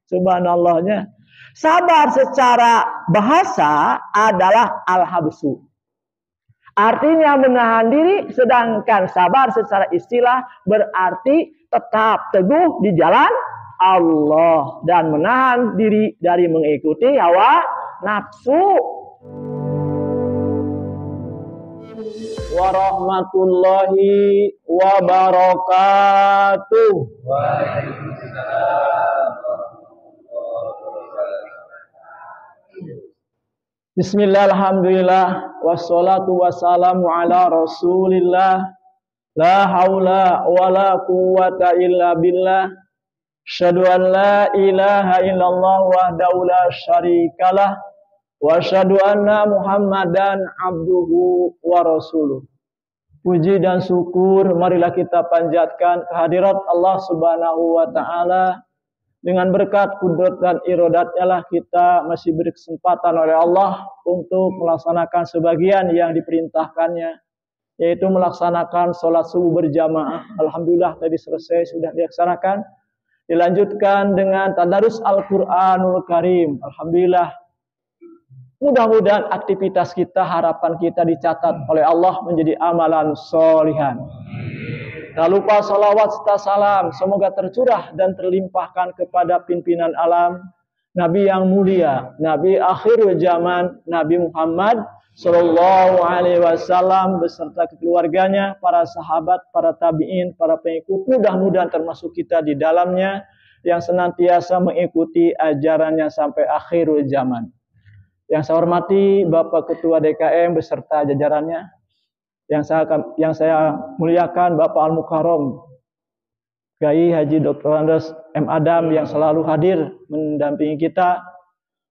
Subhanallahnya. Sabar secara bahasa adalah al-habsu. Artinya menahan diri, sedangkan sabar secara istilah berarti tetap teguh di jalan Allah dan menahan diri dari mengikuti hawa nafsu. Warahmatullahi wabarakatuh. Bismillah, alhamdulillah, wassalatu wassalamu ala rasulillah, la haula wa la quwwata illa billah, asyhadu an la ilaha illallah wahdahu la syarikalah, wa asyhadu anna muhammadan abduhu wa rasuluh. Puji dan syukur marilah kita panjatkan kehadirat Allah subhanahu wa ta'ala. Dengan berkat kudrat dan irodatnya lah kita masih beri kesempatan oleh Allah untuk melaksanakan sebagian yang diperintahkannya, yaitu melaksanakan sholat subuh berjamaah. Alhamdulillah tadi selesai, sudah dilaksanakan. Dilanjutkan dengan tadarus Al-Quranul Karim. Alhamdulillah. Mudah-mudahan aktivitas kita, harapan kita dicatat oleh Allah menjadi amalan sholihan. Tak lupa salawat serta salam semoga tercurah dan terlimpahkan kepada pimpinan alam, Nabi yang mulia, Nabi akhir zaman, Nabi Muhammad Sallallahu Alaihi Wasallam beserta keluarganya, para sahabat, para tabiin, para pengikut. Mudah-mudahan termasuk kita di dalamnya yang senantiasa mengikuti ajarannya sampai akhir zaman. Yang saya hormati Bapak Ketua DKM beserta jajarannya. Yang saya muliakan Bapak Al-Mukarram Kiai Haji Dr. Andes M. Adam yang selalu hadir mendampingi kita.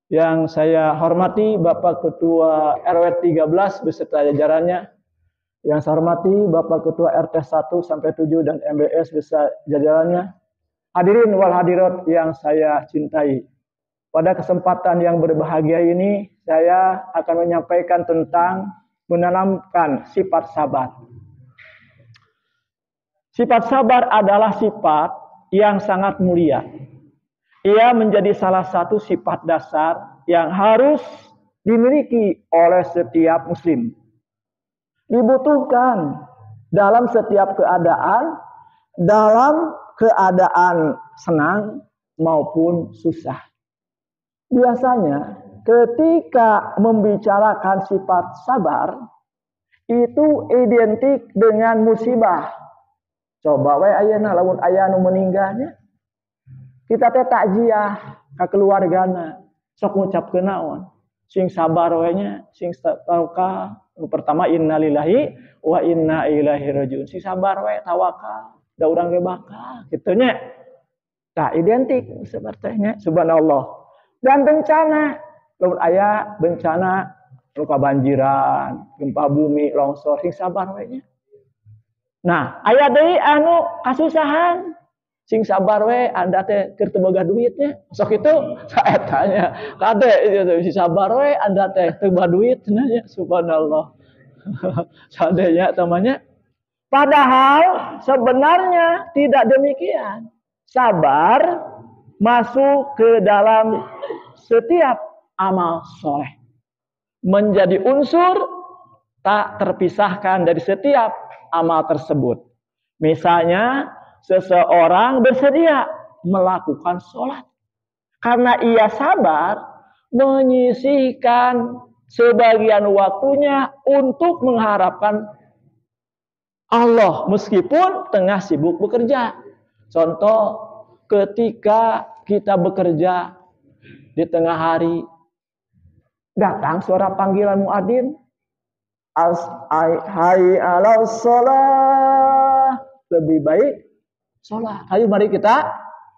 Yang saya hormati Bapak Ketua RW 13 beserta jajarannya. Yang saya hormati Bapak Ketua RT 1 sampai 7 dan MBS beserta jajarannya. Hadirin wal hadirat yang saya cintai. Pada kesempatan yang berbahagia ini saya akan menyampaikan tentang menanamkan sifat sabar. Sifat sabar adalah sifat yang sangat mulia. Ia menjadi salah satu sifat dasar yang harus dimiliki oleh setiap muslim. Dibutuhkan dalam setiap keadaan senang maupun susah. Biasanya ketika membicarakan sifat sabar, itu identik dengan musibah. Coba wae ayeuna lamun aya nu meninggalnya, kita teh takziah ka keluargana, sok ngucapkeun naon? Sing sabar wae nya, sing tawakal. Pertama innalillahi wa inna ilaihi rajiun. Sing sabar wae tawakal, da urang ge bakal kitu nya. Tah identik seperti nya, subhanallah. Dan bencana, lamun aya bencana luka banjiran, gempa bumi, longsor, sing sabar we nya. Nah, aya deui anu kasusahan, sing sabar we anda teh keur teu boga duitnya. Sok itu saeta nya. Kade sing sabar we anda teh teu boga duit nya, subhanallah. Sadenya tamanya. Padahal sebenarnya tidak demikian. Sabar masuk ke dalam setiap amal soleh, menjadi unsur tak terpisahkan dari setiap amal tersebut. Misalnya seseorang bersedia melakukan sholat karena ia sabar menyisihkan sebagian waktunya untuk mengharapkan Allah meskipun tengah sibuk bekerja. Contoh, ketika kita bekerja di tengah hari, datang suara panggilan muadzin, hayya 'alas shalah, lebih baik salat. Ayo mari kita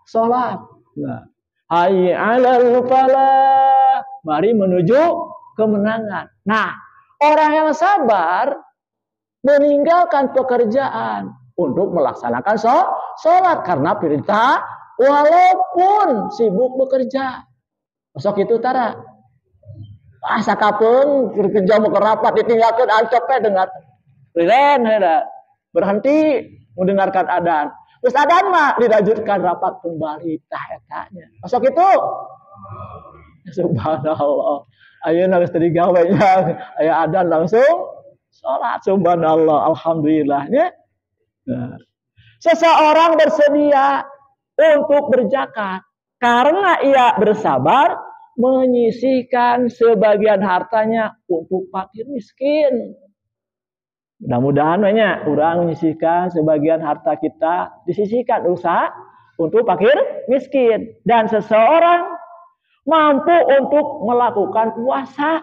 salat. Nah, hayya 'alal falah, mari menuju kemenangan. Nah, orang yang sabar meninggalkan pekerjaan untuk melaksanakan sholat karena perintah walaupun sibuk bekerja. Masuk itu tara. Sakapeung kerja mau kerapat ditinggalkan ancope dengar. Rilen berhenti mendengarkan adzan. Terus adan mah dilanjutkan rapat kembali tah etanya. Masuk itu. Subhanallah. Ayeuna geus teu digawe nya. Aya adan langsung salat. Subhanallah. Alhamdulillahnya. Nah. Seseorang bersedia untuk berzakat karena ia bersabar menyisihkan sebagian hartanya untuk fakir miskin. Mudah-mudahan banyak orang menyisihkan sebagian harta kita disisihkan usaha untuk fakir miskin. Dan seseorang mampu untuk melakukan puasa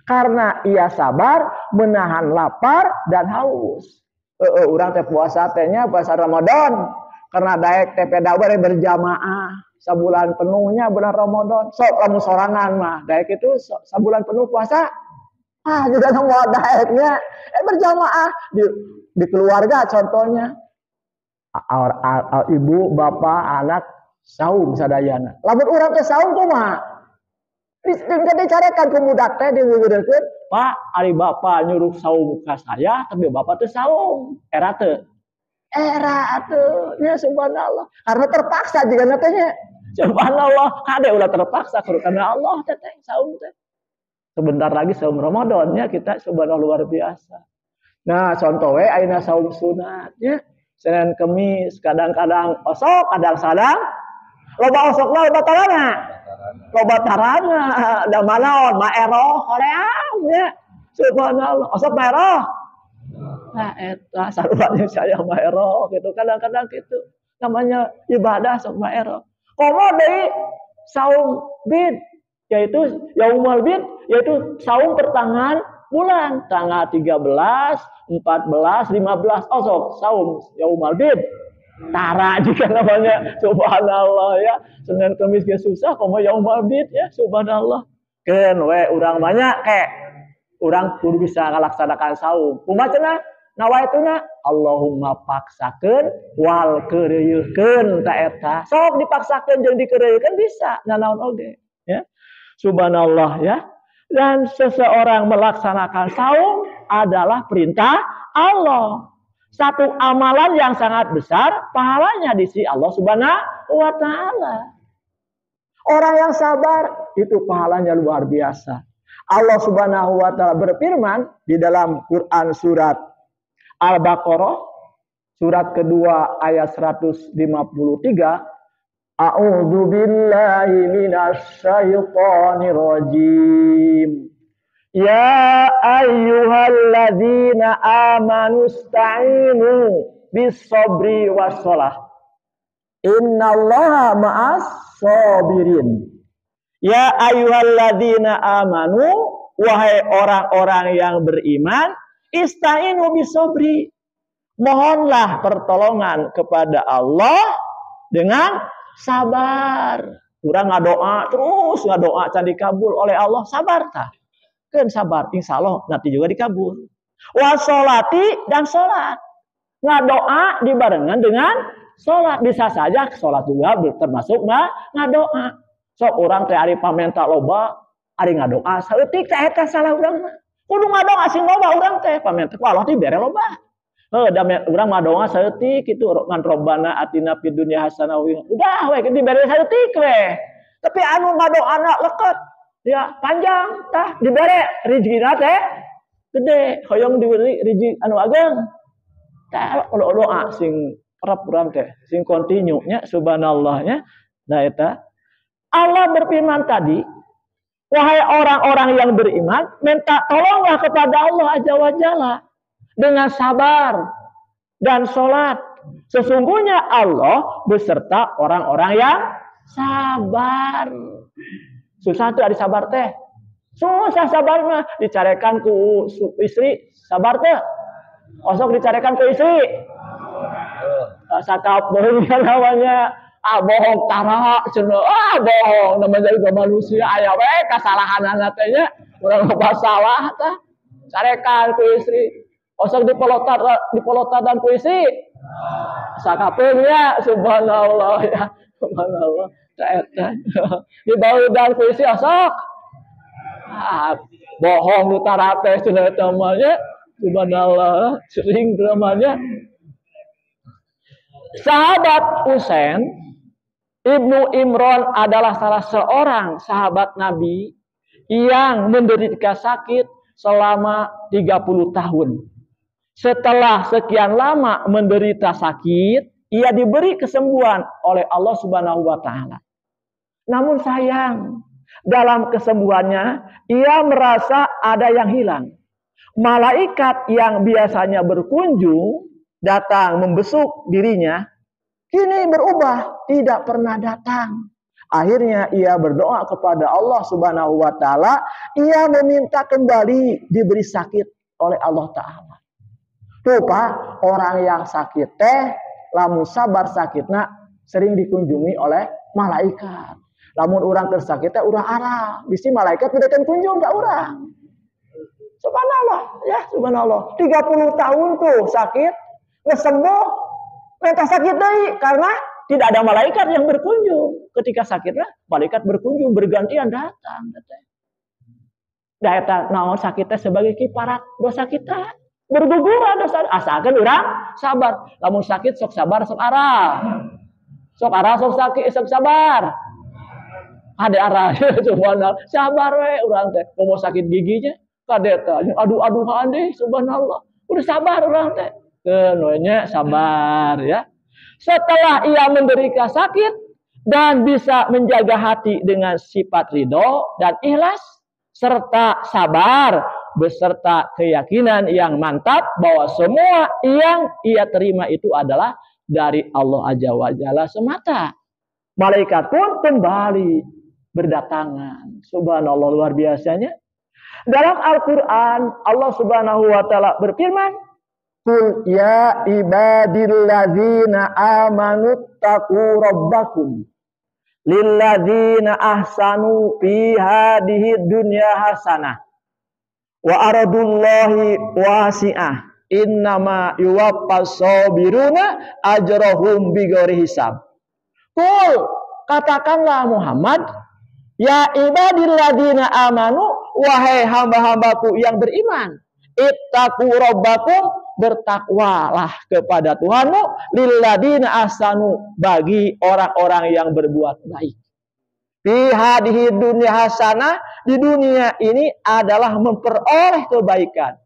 karena ia sabar menahan lapar dan haus. Orang teh puasa tehnya puasa Ramadan karena daek teh pedawai berjamaah sebulan penuhnya bulan Ramadan. Sok lamun sorangan mah daek itu sebulan penuh puasa. Juga mau daeknya berjamaah di keluarga contohnya ibu, bapak, anak saum sadayana. Lamun urang teh saum kumaha? Dicarikan ke budak teh diweureurkeun, "Pak, ari bapak nyuruh saum ka saya, tapi bapak teh saum." Era teu nya subhanallah. Karena terpaksa juga natanya. Subhanallah, kade ulah terpaksa karena Allah teh saum teh. Sebentar lagi saum Ramadannya kita subhanallah luar biasa. Nah, contoh we ayeuna saum sunat nya. Senin Kemis kadang-kadang osok, kadang-kadang loba osokna loba tarana. Loba tarana da manaon maeroh hoream nya. Subhanallah, osok maeroh. Nah, eta sarua saya maeroh gitu. Kadang-kadang gitu. Namanya ibadah sok maeroh. Komo deui saum bid yaitu yaumul bid yaitu saum pertengahan bulan tanggal 13, 14, 15 osok saum yaumul bid. Tara juga namanya subhanallah ya. Senin Kemis ge susah komo yaumul bid ya subhanallah. Keun we urang banyak ke urang kudu bisa ngalaksanakan saum. Kumaha cenah? Nawaituna Allahumma paksakeun wal keureuyeun ta eta. Sok dipaksakeun jeung dikeureuyeun bisa nanaon oge ya. Subhanallah ya. Dan seseorang melaksanakan saum adalah perintah Allah. Satu amalan yang sangat besar pahalanya di sisi Allah Subhanahu wa taala. Orang yang sabar itu pahalanya luar biasa. Allah Subhanahu wa taala berfirman di dalam Quran surat Al-Baqarah surat kedua ayat 153, A'udzu billahi minasy syaithanir rajim. Ya ayyuhalladzina amanu ista'inu bis-sabri was-shalah. Innallaha ma'as sabirin. Ya ayyuhalladzina amanu, wahai orang-orang yang beriman, ista'inu bis-sabri. Mohonlah pertolongan kepada Allah dengan sabar. Urang ngadoa terus ngadoa can dikabul oleh Allah, sabar tah. Keun sabar insyaallah nanti juga dikabul. Wasolati dan salat. Ngadoa dibarengan dengan salat. Bisa saja salat juga termasuk ngadoa. Sok urang teh ari pamenta loba, ari ngadoa saeutik teh eta salah urang mah. Kudu ngadoa sing loba urang teh pamenta ku Allah dibere loba. Da urang ngadoa saeutik kitu ngan robbana atina fid dunya hasanah. Udah we dibere saeutik we. Tapi anu ngadoana leukeut ya panjang tah dibere rezekina teh gede, hoyong diberi rezeki anu ageng. Tah doa sing parap urang teh sing kontinu nya subhanallah nya. Nah eta Allah berfirman tadi, wahai orang-orang yang beriman, minta tolonglah kepada Allah Azza wa Jalla dengan sabar dan sholat. Sesungguhnya Allah beserta orang-orang yang sabar. Susah tuh ada sabar teh. Susah sabar mah dicarekan ku istri sabar teh. Osok dicarekan ku istri. Sakap namanya bohong tara cenah bohong namanya juga manusia aya we kasalahan teh urang loba salah tah. Carekan ku istri. Osok dipolotan dan puisi. Sakapeun ya subhanallah ya. Subhanallah. Eta. Dibau dan puisi osok. Bohong nu tara teh cenah eta mah nya. Subhanallah. Sering namanya. Sahabat Usain Ibnu Imran adalah salah seorang sahabat Nabi yang menderita sakit selama 30 tahun. Setelah sekian lama menderita sakit, ia diberi kesembuhan oleh Allah Subhanahu wa taala. Namun sayang, dalam kesembuhannya ia merasa ada yang hilang. Malaikat yang biasanya berkunjung datang membesuk dirinya, kini berubah, tidak pernah datang. Akhirnya ia berdoa kepada Allah Subhanahu wa taala, ia meminta kembali diberi sakit oleh Allah taala. Tuh Pak, orang yang sakit teh lamun sabar sakitna sering dikunjungi oleh malaikat. Lamun orang tersakit teh urang arah, bisi malaikat tidak kunjung ka urang. Subhanallah, ya subhanallah. 30 tahun tuh sakit, nggak sembuh, minta sakit deui karena tidak ada malaikat yang berkunjung. Ketika sakitnya, malaikat berkunjung bergantian datang. Datang naon sakitnya sebagai kiparat dosa kita. Berguguran dosa, asalkan orang sabar. Lamun sakit sok sabar sok arah. Sok arah sok sakit sok sabar. Ada arah subhanallah. Sabar we urang teh. Mau sakit giginya kadeta aduh-aduhan deh subhanallah. Udah sabar urang teh. Kenunya sabar ya. Setelah ia menderita sakit dan bisa menjaga hati dengan sifat ridho dan ikhlas serta sabar beserta keyakinan yang mantap bahwa semua yang ia terima itu adalah dari Allah Azza wa Jalla semata. Malaikat pun kembali berdatangan. Subhanallah, luar biasanya. Dalam Al-Quran Allah Subhanahu wa taala berfirman, "Qul ya ibadilladzina amanu taqu rabbakum lilladzina ahsanu fi hadhihi dunya hasanah wa aradullahi wasi'ah innama yuwaffas sabiruna ajrahum bighairi hisab." Qul, katakanlah Muhammad, ya ibadilladzina amanu, wahai hamba-hambaku yang beriman, ittaqu rabbakum, bertakwalah kepada Tuhanmu, lilladzina ahsanu, bagi orang-orang yang berbuat baik. Fi hadhihi dunya hasanah, di dunia ini adalah memperoleh kebaikan.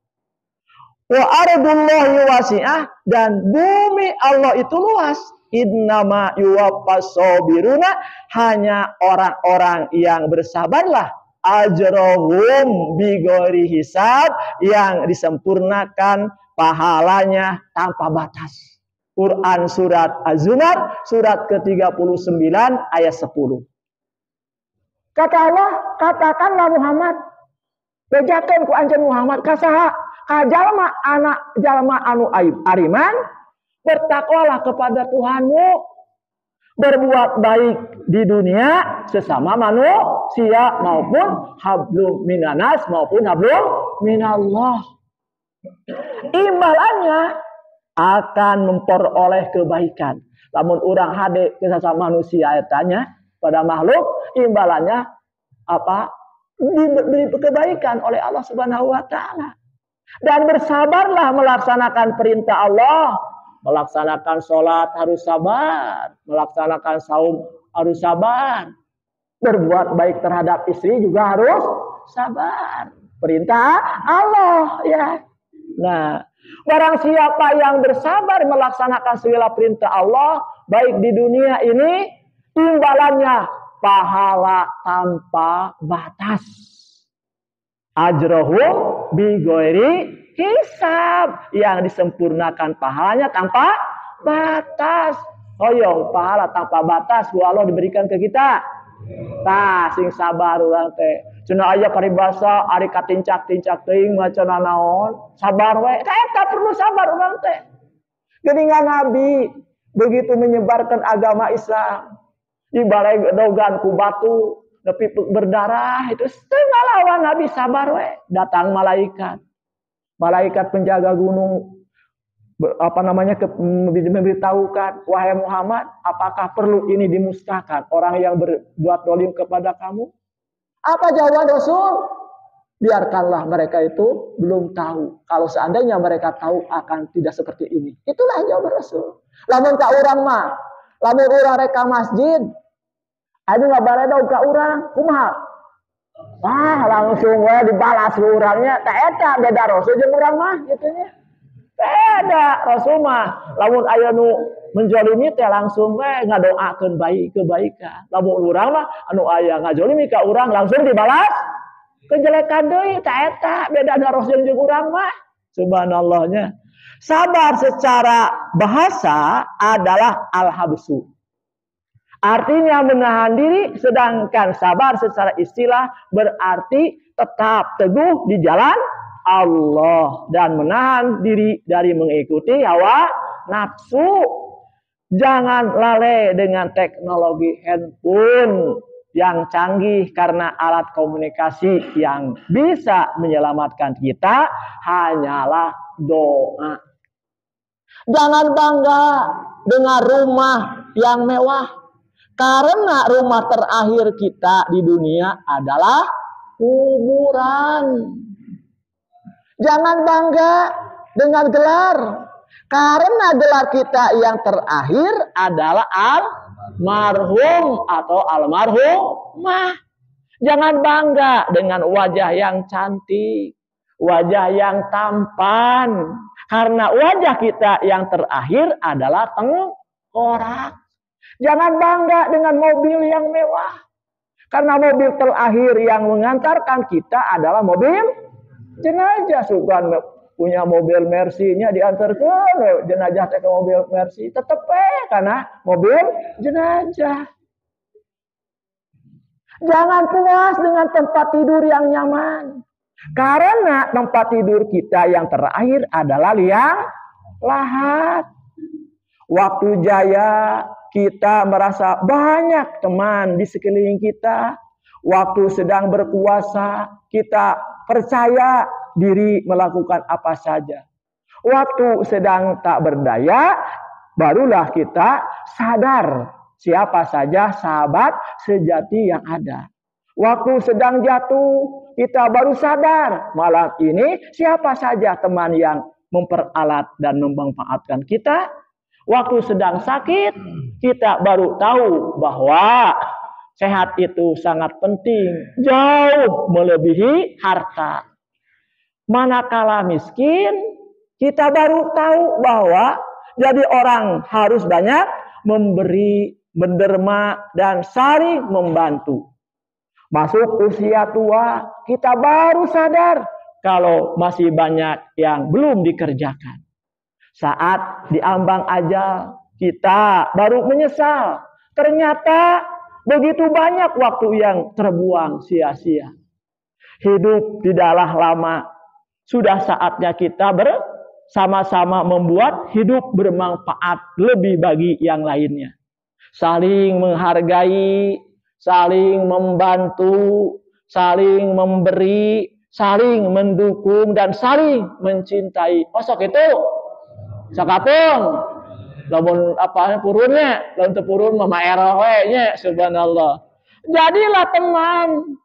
Wa ardullahi wasi'ah, dan bumi Allah itu luas. Innama yuwaffas sabiruna, hanya orang-orang yang bersabarlah, ajrohum bighairi hisab, yang disempurnakan pahalanya tanpa batas. Quran surat Az-Zumar surat ke-39 ayat 10. Kata Allah, katakanlah Muhammad, bejakeun ku anjeun Muhammad kasaha ka jalma anak jalma anu aib ariman, bertakwalah kepada Tuhanmu, berbuat baik di dunia sesama manusia maupun hablum minanas maupun hablum minallah. Imbalannya akan memperoleh kebaikan. Lamun urang hade ke sesama manusia tanya pada makhluk, imbalannya apa? Diberi kebaikan oleh Allah Subhanahu wa taala. Dan bersabarlah melaksanakan perintah Allah. Melaksanakan sholat harus sabar, melaksanakan saum harus sabar, berbuat baik terhadap istri juga harus sabar. Perintah Allah ya. Nah, barang siapa yang bersabar melaksanakan segala perintah Allah, baik di dunia ini, imbalannya pahala tanpa batas. Ajrohum bighairi hisab, yang disempurnakan pahalanya tanpa batas. Hoyong pahala tanpa batas ku Allah diberikan ke kita. Tah sing sabar urang teh. Cenah aya paribasa ari katincak-tincak teuing macana naon? Sabar we. Eta perlu sabar urang teh. Geuningan Nabi begitu menyebarkan agama Islam, di balai dogan ku batu nepi berdarah itu setengah lawan Nabi sabar we. Datang malaikat. Malaikat penjaga gunung memberitahukan, wahai Muhammad, apakah perlu ini dimusnahkan orang yang berbuat dolim kepada kamu? Apa jawaban Rasul? Biarkanlah mereka itu belum tahu. Kalau seandainya mereka tahu akan tidak seperti ini. Itulah jawaban Rasul. Lamun ka urang mah, lamun urang reka masjid, anu ngabareda ka urang, kumaha? Wah, langsung we dibalas ku urangnya. Tah eta beda Rasul jeung urang mah kitu nya. Beda Rasul mah lamun aya nu menjolimi teh langsung we ngadoakeun baik kebaikan. Lamun urang mah anu aya ngajolimi ka urang langsung dibalas kejelekan deui. Tah eta beda Rasul jeung urang mah. Subhanallahnya. Sabar secara bahasa adalah al-habsu. Artinya menahan diri, sedangkan sabar secara istilah berarti tetap teguh di jalan Allah dan menahan diri dari mengikuti hawa nafsu. Jangan lalai dengan teknologi handphone yang canggih karena alat komunikasi yang bisa menyelamatkan kita hanyalah doa. Jangan bangga dengan rumah yang mewah. Karena rumah terakhir kita di dunia adalah kuburan. Jangan bangga dengan gelar. Karena gelar kita yang terakhir adalah almarhum atau almarhumah. Jangan bangga dengan wajah yang cantik, wajah yang tampan. Karena wajah kita yang terakhir adalah tengkorak. Jangan bangga dengan mobil yang mewah. Karena mobil terakhir yang mengantarkan kita adalah mobil jenazah. Sugan punya mobil Mercy-nya diantarkan jenazah ke mobil Mercy. Tetap karena mobil jenazah. Jangan puas dengan tempat tidur yang nyaman. Karena tempat tidur kita yang terakhir adalah liang lahat. Waktu jaya kita merasa banyak teman di sekeliling kita. Waktu sedang berkuasa, kita percaya diri melakukan apa saja. Waktu sedang tak berdaya, barulah kita sadar siapa saja sahabat sejati yang ada. Waktu sedang jatuh, kita baru sadar malam ini siapa saja teman yang memperalat dan memanfaatkan kita. Waktu sedang sakit, kita baru tahu bahwa sehat itu sangat penting, jauh melebihi harta. Manakala miskin, kita baru tahu bahwa jadi orang harus banyak memberi, menderma, dan saling membantu. Masuk usia tua, kita baru sadar kalau masih banyak yang belum dikerjakan. Saat diambang ajal, kita baru menyesal. Ternyata begitu banyak waktu yang terbuang sia-sia. Hidup tidaklah lama. Sudah saatnya kita bersama-sama membuat hidup bermanfaat lebih bagi yang lainnya. Saling menghargai, saling membantu, saling memberi, saling mendukung, dan saling mencintai. Osok itu sakapung, lamun apa purunnya, lamun tepurun mama erowe nya, subhanallah. Jadilah teman,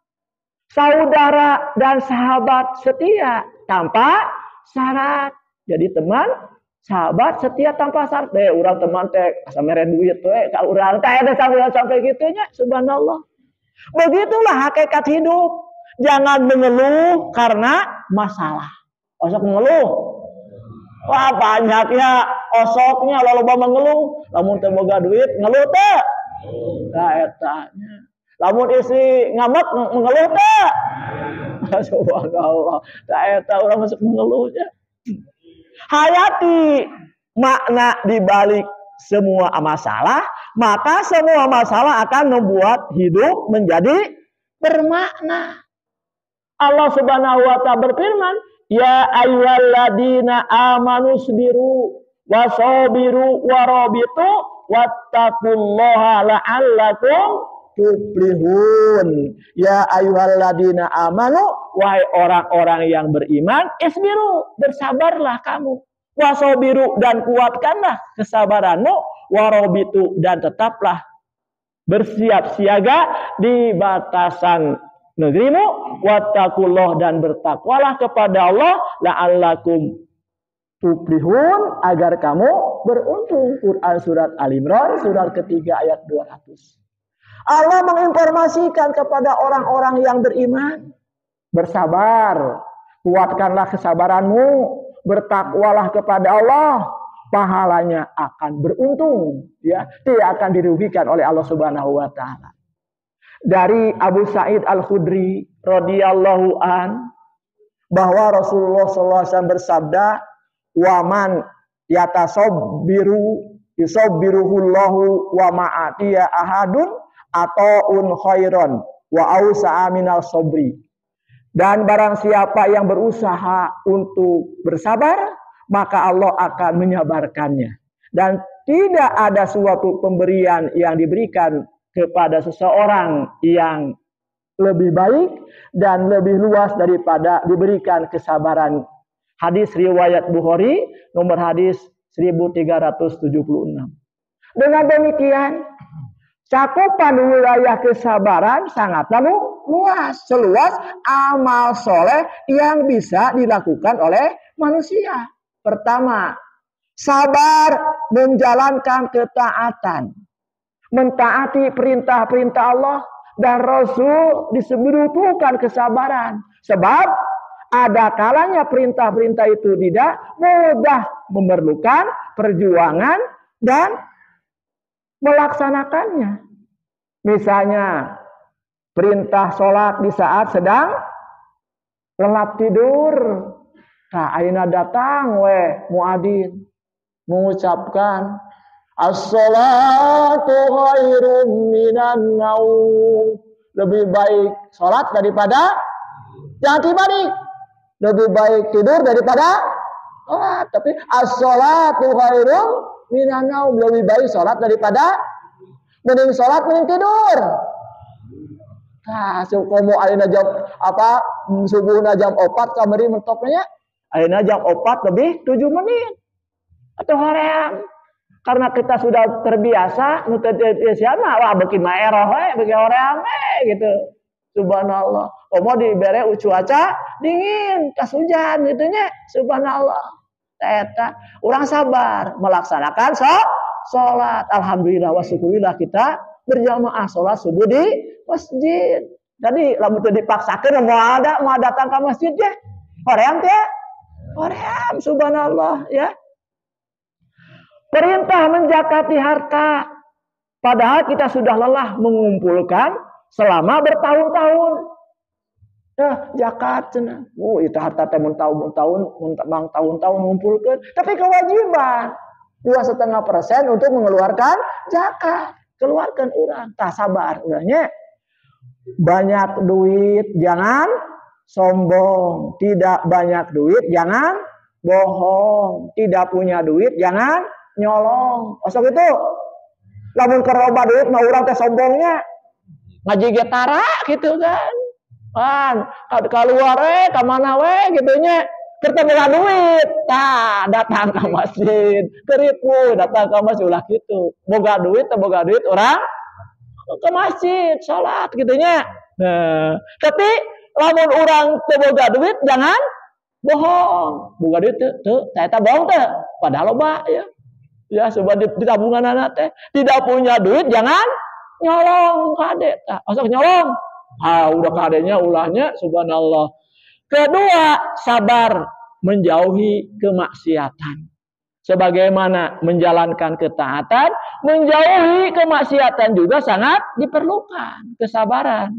saudara dan sahabat setia tanpa syarat. Jadi teman, sahabat setia tanpa syarat. Urang teman teh asa mere duit we ka urang teh ada sampai gitunya, subhanallah. Begitulah hakikat hidup. Jangan mengeluh karena masalah. Osok mengeluh. Wah banyaknya osoknya loba mengeluh. Lamun teu boga duit ngeluh teh. Nah etanya. Lamun isi ngambek mengeluh teh. Subhanallah. Tah eta urang masuk mengeluhnya. Hayati makna di balik semua masalah, maka semua masalah akan membuat hidup menjadi bermakna. Allah Subhanahu wa taala berfirman, ya ayyuhalladzina amanu sabiru wasabiru warabitu wattaqullaha la'allakum tuflihun. Ya ayyuhalladzina amanu, wahai orang-orang yang beriman, isbiru, bersabarlah kamu. Wasabiru, dan kuatkanlah kesabaranmu. Warabitu, dan tetaplah bersiap siaga di batasan negerimu, wattaqullah dan bertakwalah kepada Allah la'allakum tuflihun agar kamu beruntung. Quran surat Al-Imran surat ketiga ayat 200. Allah menginformasikan kepada orang-orang yang beriman, bersabar, kuatkanlah kesabaranmu, bertakwalah kepada Allah, pahalanya akan beruntung, ya, tidak akan dirugikan oleh Allah Subhanahu wa taala. Dari Abu Sa'id Al-Khudri radhiyallahu an bahwa Rasulullah SAW bersabda, "Waman yatasabbiru yusabbiruhullahu wa ma'atiya ahadun ataun khairon wa ausa'a minal sabri." Dan barang siapa yang berusaha untuk bersabar, maka Allah akan menyabarkannya. Dan tidak ada suatu pemberian yang diberikan kepada seseorang yang lebih baik dan lebih luas daripada diberikan kesabaran. Hadis riwayat Bukhari, nomor hadis 1376. Dengan demikian, cakupan wilayah kesabaran sangatlah luas, seluas amal soleh yang bisa dilakukan oleh manusia. Pertama, sabar menjalankan ketaatan, mentaati perintah-perintah Allah dan Rasul dibutuhkan kesabaran. Sebab ada kalanya perintah-perintah itu tidak mudah, memerlukan perjuangan dan melaksanakannya. Misalnya perintah sholat di saat sedang lelap tidur. Nah, ayeuna datang muadzin mengucapkan as-sholatu khairum minan naum. Lebih baik sholat daripada jangan dibalik. Lebih baik tidur daripada sholat. Tapi as-sholatu khairum minan naum, lebih baik sholat daripada mending sholat mending tidur. Nah, komo ayeuna jam apa subuhna jam 4 kamari mentoknya ayeuna jam 4 lebih 7 menit atau hoream. Karena kita sudah terbiasa nu teu siapa wah beuki mah eroh we beuki hoream gitu. Subhanallah. Komo dibere cuaca dingin, kas hujan gitu nya. Subhanallah. Eta urang sabar melaksanakan salat. Alhamdulillah wa syukurillah kita berjamaah salat subuh di masjid. Jadi lamun teu dipaksakeun mau datang ke masjid ya. Hoream teh. Hoream subhanallah ya. Perintah menjakati harta. Padahal kita sudah lelah mengumpulkan selama bertahun-tahun. Zakat cenah. Itu harta teh mun tahun-tahun ngumpulkeun, tapi kewajiban 2,5% untuk mengeluarkan zakat. Keluarkan urang, tah sabar urangnya. Banyak duit jangan sombong, tidak banyak duit jangan bohong, tidak punya duit jangan nyolong. Osok itu lamun keroba duit mah urang teh sombongnya ngaji getara gitu kan. Keluar ke mana gitu nya ketemu duit, datang ke masjid, keripu datang ke masjid ulah gitu. Boga duit orang ke masjid salat gitunya. Nah, tapi lamun orang teu boga duit jangan bohong. Boga duit teu eta bohong teh padahal loba ya. Ya coba di tabungan anak teh tidak punya duit jangan nyolong kade tah. Osok nyolong. Udah kadenya ulahnya subhanallah. Kedua, sabar menjauhi kemaksiatan. Sebagaimana menjalankan ketaatan, menjauhi kemaksiatan juga sangat diperlukan kesabaran.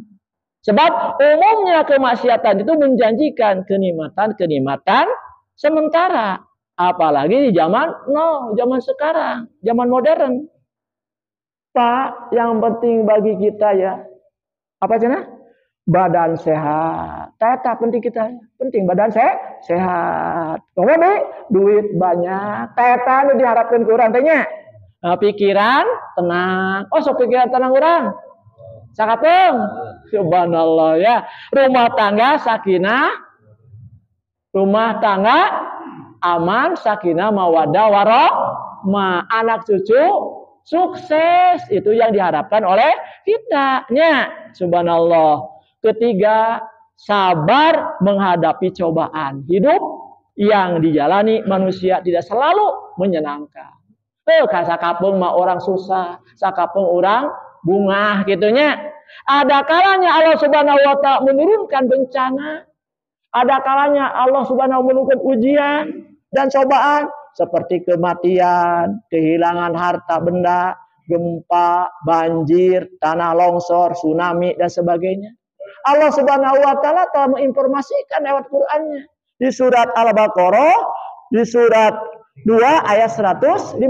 Sebab umumnya kemaksiatan itu menjanjikan kenikmatan sementara. Apalagi di zaman sekarang, zaman modern. Pak, yang penting bagi kita ya, apa cenah? Badan sehat. Teta penting kita. Penting badan sehat. Kemudian duit banyak. Teta nu diharapkeun ku urang teh nya. Pikiran tenang. Sok pikiran tenang urang. Sakapeung. Subhanallah ya. Rumah tangga sakinah. Rumah tangga aman, sakinah, mawaddah, warahmah. Anak cucu sukses, itu yang diharapkan oleh kita nya. Subhanallah. Ketiga, sabar menghadapi cobaan. Hidup yang dijalani manusia tidak selalu menyenangkan. Sakapung mah orang susah, sakapung orang bungah gitunya. Ada kalanya Allah Subhanahu wa taala menurunkan bencana. Ada kalanya Allah Subhanahu menurunkan ujian dan cobaan seperti kematian, kehilangan harta benda, gempa, banjir, tanah longsor, tsunami dan sebagainya. Allah Subhanahu wa taala telah menginformasikan lewat Qur'annya. Di surat Al-Baqarah, di surat 2 ayat 155.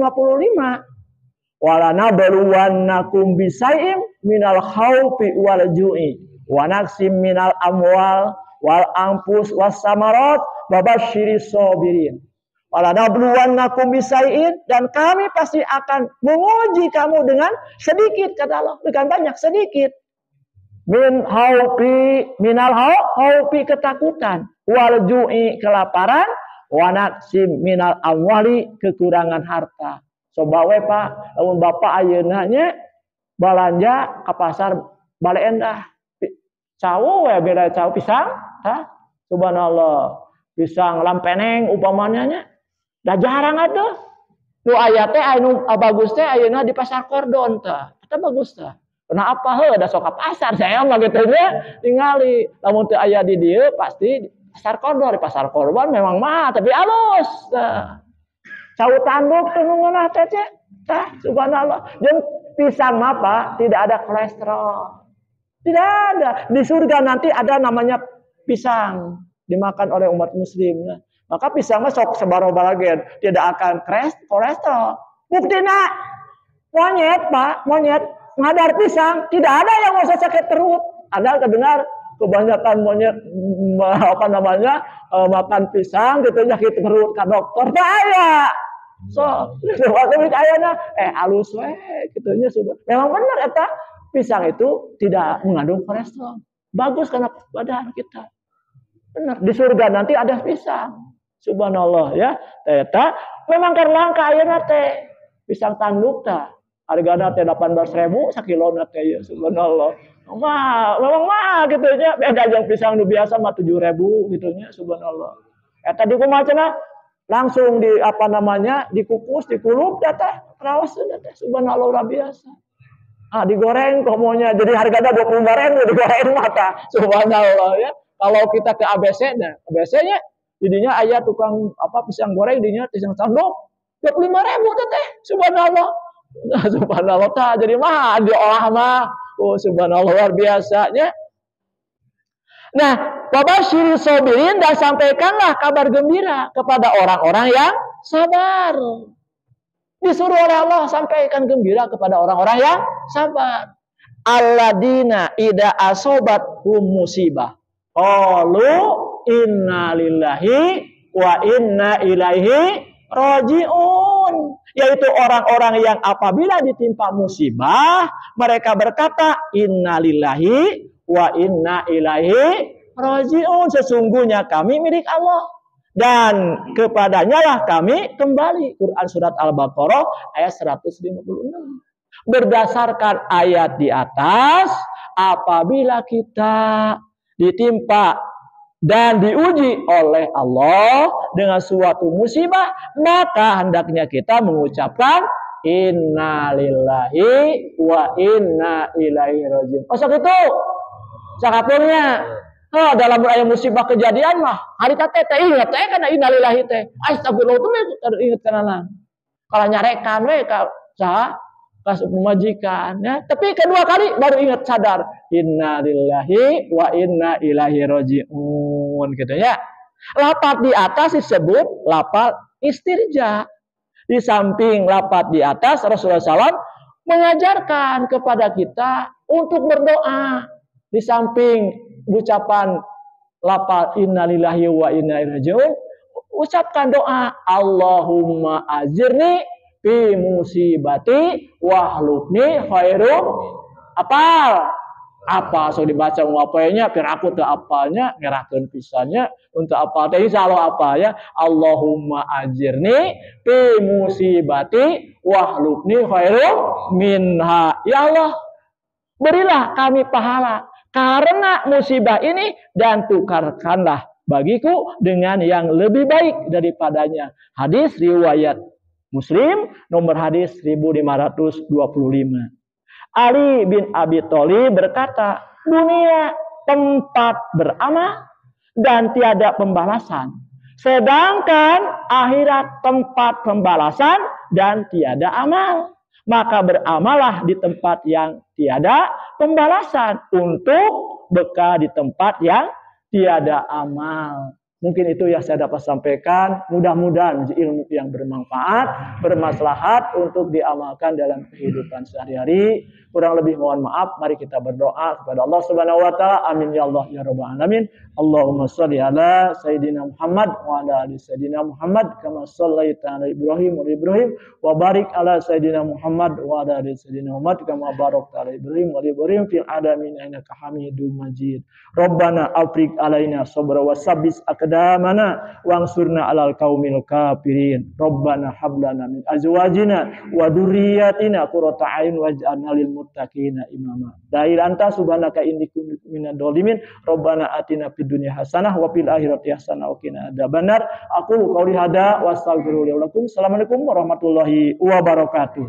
Wala nabluwannakum bisai'im minal khaufi wal ju'i wa naqsim minal amwal wal anfus was samarat wa basyiris sabirin. Wala nabluwannakum bisai'in, dan kami pasti akan menguji kamu dengan sedikit, kata Allah, bukan banyak, sedikit. Minal khaufi ketakutan, wal ju'i kelaparan, wa naqsim minal amwali kekurangan harta. Coba we Pak, lamun Bapak ayeuna nya balanja ke pasar bale endah. Cawu we beda cawu pisang, tah? Subhanallah. Pisang lampeneng upamanya nya. Da jarang atuh. Nu aya teh anu bagus teh ayeuna di pasar kordon tah. Eta bagus tah. Kena apa heuh da sok ka pasar saya mah kitu nya tingali. Lamun teu aya di dieu pasti pasar kordon. Di pasar kordon memang mah tapi alus tah. Cawu tanduk teu ngeunah teh tah, subhanallah. Jeung pisang mah Pak tidak ada kolesterol. Tidak ada. Di surga nanti ada namanya pisang dimakan oleh umat muslim. Nah, maka pisang mah sok sabarobalagen, tidak akan kolesterol. Buktina monyet Pak, monyet ngadar pisang, tidak ada yang mau sakit perut. Ada kedengar kebanyakan monyet makan pisang gitu sakit perut ke dokter. Bahaya. So, waktu ayana alus we kitunya sudah. Memang benar eta pisang itu tidak mengandung kolesterol. Bagus karena badan kita. Benar, di surga nanti ada pisang. Subhanallah ya. Eta memang keur langka ayeuna teh. Pisang tanduk tah. Hargana teh 18.000 sakilona teh ya, subhanallah. Memang mah gitu nya. Beda jeung pisang nu biasa mah 7.000 gitu nya, subhanallah. Eta di kumaha cenah? Langsung dikukus, dikulup data, rawas data, subhanallah luar biasa. Digoreng komonya, jadi harganya 25.000 digoreng mata, subhanallah ya. Kalau kita ke ABC, ABC-nya jadinya ayah tukang pisang goreng, dinya pisang tanduk, 25.000 teh, subhanallah. Nah, subhanallah jadi mah diolah mah, subhanallah luar biasanya. Nah, wabashiri sabirin, dan sampaikanlah kabar gembira kepada orang-orang yang sabar. Disuruh oleh Allah sampaikan gembira kepada orang-orang yang sabar. Alladzina idza asobat musibah qalu inna lillahi wa inna ilaihi rajiun. Yaitu orang-orang yang apabila ditimpa musibah mereka berkata inna lillahi wa inna ilaihi rajiun, sesungguhnya kami milik Allah dan kepadanya lah kami kembali. Quran surat Al-Baqarah ayat 156. Berdasarkan ayat di atas, apabila kita ditimpa dan diuji oleh Allah dengan suatu musibah, maka hendaknya kita mengucapkan inna lillahi wa inna ilaihi rajiun. Pasal itu sakapurnya dalam ayat musibah kejadian mah hari teh ingat teh kana innalillahi teh astagfirullah teh ingat kana kalau nyarekan we ka saha ka pemajikan ya, tapi kedua kali baru ingat sadar innalillahi wa inna ilaihi rajiun gitu ya. Lafaz di atas disebut lafaz istirja. Di samping lafaz di atas Rasulullah SAW mengajarkan kepada kita untuk berdoa. Di samping ucapan lafaz innalillahi wa inna ilaihi rajiun, ucapkan doa Allahumma ajirni fi musibati wahlukni khairum apa so dibaca ngapainya biar aku teu apalnya ngerakeun pisannya untuk apa teh insyaallah apa ya Allahumma ajirni fi musibati wahlukni khairum minha. Ya Allah, berilah kami pahala karena musibah ini dan tukarkanlah bagiku dengan yang lebih baik daripadanya. Hadis riwayat Muslim nomor hadis 1525. Ali bin Abi Thalib berkata, dunia tempat beramal dan tiada pembalasan. Sedangkan akhirat tempat pembalasan dan tiada amal. Maka beramallah di tempat yang tiada pembalasan untuk bekal di tempat yang tiada amal. Mungkin itu yang saya dapat sampaikan. Mudah-mudahan ilmu yang bermanfaat, bermaslahat untuk diamalkan dalam kehidupan sehari-hari. Kurang lebih mohon maaf. Mari kita berdoa kepada Allah Subhanahu wa taala. Amin ya Allah ya rabbal alamin. Allahumma shalli ala sayyidina Muhammad wa ala ali sayyidina Muhammad kama shallaita ala Ibrahim wa Ibrahim wa barik ala sayyidina Muhammad wa ala ali sayyidina Muhammad kama barakta ala Ibrahim wa Ibrahim fil alamin innaka Hamidum Majid. Rabbana afrik alaina sabra wa sabbis aqdamana wansurna alal qaumil kafirin. Rabbana hab lana min azwajina wa dhurriyyatina qurrata a'yun waj'alna lil muttaqina imama. La ilaha anta subhanaka inni kuntu minadh dhalimin. Rabbana atina fid dunya hasanah wa fil akhirati hasanah wa qina adzabannar. Aku qouli hada wa astaghfirullahi wa lakum. Assalamualaikum warahmatullahi wabarakatuh.